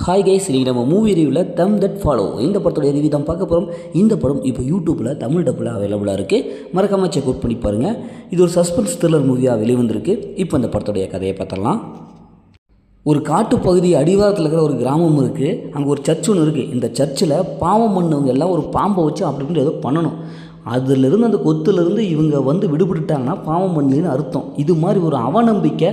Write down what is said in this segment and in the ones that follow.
Hi guys, இன்றைக்கி நம்ம movie ரிவ்யூவில் தம் தட் ஃபாலோ இந்த படத்தோட ரிவ்யூ தான் பார்க்க போகிறோம். இந்த படம் இப்போ யூடியூப்பில் தமிழ் டப்பில் அவைலபிளாக இருக்குது. மறக்காமல் செக் அவுட் பண்ணி பாருங்கள். இது ஒரு சஸ்பென்ஸ் த்ரில்லர் மூவியாக வெளிவந்திருக்கு. இப்போ இந்த படத்தோடைய கதையை பார்த்துடலாம். ஒரு காட்டுப்பகுதி அடிவாரத்தில் இருக்கிற ஒரு கிராமம் இருக்குது. அங்கே ஒரு சர்ச் ஒன்று இருக்குது. இந்த சர்ச்சில் பாவம் பண்ணவங்க எல்லாம் ஒரு பாம்பை வச்சு அப்படி இப்படி ஏதோ பண்ணணும். அதிலிருந்து அந்த கொத்துலேருந்து இவங்க வந்து விடுபட்டுட்டாங்கன்னா பாவம் பண்ணலின்னு அர்த்தம். இது மாதிரி ஒரு அவநம்பிக்கை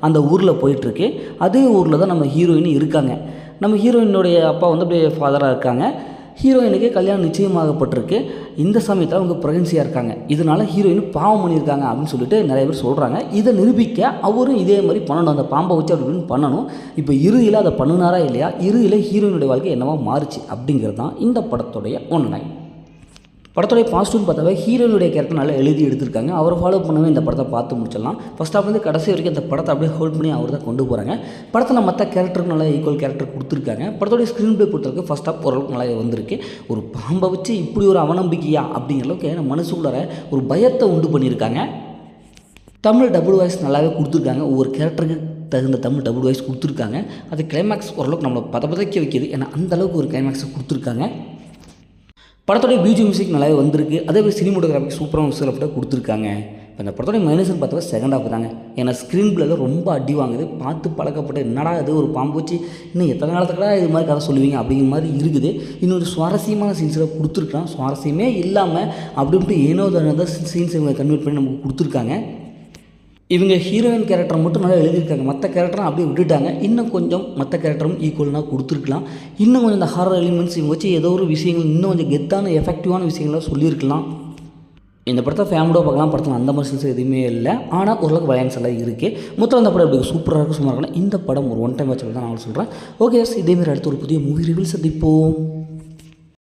அந்த ஊரில் போயிட்டுருக்கு. அதே ஊரில் தான் நம்ம ஹீரோயின் இருக்காங்க. நம்ம ஹீரோயினுடைய அப்பா வந்து அப்படியே ஃபாதராக இருக்காங்க. ஹீரோயினுக்கு கல்யாணம் நிச்சயமாகப்பட்டிருக்கு. இந்த சமயத்தில் அவங்க ப்ரெக்னன்சியாக இருக்காங்க. இதனால் ஹீரோயின் பாவம் பண்ணியிருக்காங்க அப்படின்னு சொல்லிட்டு நிறைய பேர் சொல்கிறாங்க. இதை நிரூபிக்க அவரும் இதே மாதிரி பண்ணணும், அந்த பாம்பை வச்சு அப்படின்னு பண்ணணும். இப்போ இறுதியில் அதை பண்ணினாரா இல்லையா, இறுதியில் ஹீரோயினுடைய வாழ்க்கை என்னவா மாறுச்சு அப்படிங்கிறது தான் இந்த படத்துடைய ஒன்லைன். படத்துடைய பாசிட்டிவ்னு பார்த்தாவே ஹீரோனுடைய கேரக்டர் நல்லா எழுதி எடுத்திருக்காங்க. அவரை ஃபாலோ பண்ணவே இந்த படத்தை பார்த்து முடிச்சிடலாம். ஃபஸ்ட் ஆஃப் வந்து கடைசி வரைக்கும் இந்த படத்தை அப்படியே ஹோல்ட் பண்ணி அவர் தான் கொண்டு போகிறாங்க. படத்தில் மற்ற கேரக்டருக்கு நல்லா ஈக்குவல் கேரக்டர் கொடுத்துருக்காங்க. படத்துடைய ஸ்க்ரீன் பிளே பொறுத்தவரைக்கும் ஃபஸ்ட் ஆஃப் ஓரளவுக்கு நல்லா வந்திருக்கு. ஒரு பாம்பை வச்சு இப்படி ஒரு அவநம்பிக்கையா அப்படிங்கிற அளவுக்கு நம்ம மனசுக்குள்ளார ஒரு பயத்தை உண்டு பண்ணியிருக்காங்க. தமிழ் டபுள் வாய்ஸ் நல்லாவே கொடுத்துருக்காங்க. ஒவ்வொரு கேரக்டருக்கு தகுந்த தமிழ் டபுள் வாய்ஸ் கொடுத்துருக்காங்க. அது கிளைமேக்ஸ் ஓரளவுக்கு நம்மளை பதப்பதைக்க வைக்கிது. ஏன்னா அந்தளவுக்கு ஒரு கிளைமேக்ஸை கொடுத்துருக்காங்க. படத்தோடைய பிஜிஎம் மியூசிக் நல்லாவே வந்திருக்கு. அதே மாதிரி சினிமோட்டோகிராஃபிக் சூப்பராக விசுவலாக கொடுத்துருக்காங்க. இப்போ இந்த படத்தோடைய மைனஸ்னு பார்த்தா செகண்ட் ஹாஃப் தாங்க. ஏன்னா ஸ்க்ரீன் பிளேல ரொம்ப அடி வாங்குது. பார்த்து பழக்கப்பட்டு என்னடா இது ஒரு பாம்பு வச்சு இன்னும் எத்தனை காலத்துக்கடா இது மாதிரி கதை சொல்லுவீங்க அப்படிங்கிற மாதிரி இருக்குது. இன்னொரு சுவாரஸ்யமான சீன்ஸில் கொடுத்துருக்கலாம். சுவாரஸ்யமே இல்லாமல் அப்படின்ட்டு ஏனோ தான் சீன்ஸ் இவங்க கன்வெர்ட் பண்ணி நமக்கு கொடுத்துருக்காங்க. இவங்க ஹீரோயின் கேரக்டர் மட்டும் நல்லா எழுதியிருக்காங்க. மற்ற கேரக்டரும் அப்படியே விட்டுட்டாங்க. இன்னும் கொஞ்சம் மற்ற கேரக்டரும் ஈக்குவலாக கொடுத்துருக்கலாம். இன்னும் கொஞ்சம் இந்த ஹாரர் எலிமெண்ட்ஸ் இவங்க வச்சு ஏதோ ஒரு விஷயங்கள் இன்னும் கொஞ்சம் கெத்தான எஃபெக்டிவான விஷயங்களாக சொல்லியிருக்கலாம். இந்த படத்தை ஃபேமிலியாக பார்க்கலாம். படத்தில் அந்த மாதிரி சீன்ஸ் எதுவுமே இல்லை. ஆனால் ஓரளவுக்கு வயலன்ஸ் எல்லாம் இருக்குது. மொத்தம் அந்த படம் எப்படி சூப்பராக இருக்கும், சும்மா இருக்கலாம். இந்த படம் ஒரு ஒன் டைம் வச்சு தான் நான் சொல்கிறேன். ஓகே, இதேமாதிரி அடுத்த ஒரு புதிய மூவி ரிவ்யூ சந்திப்போம்.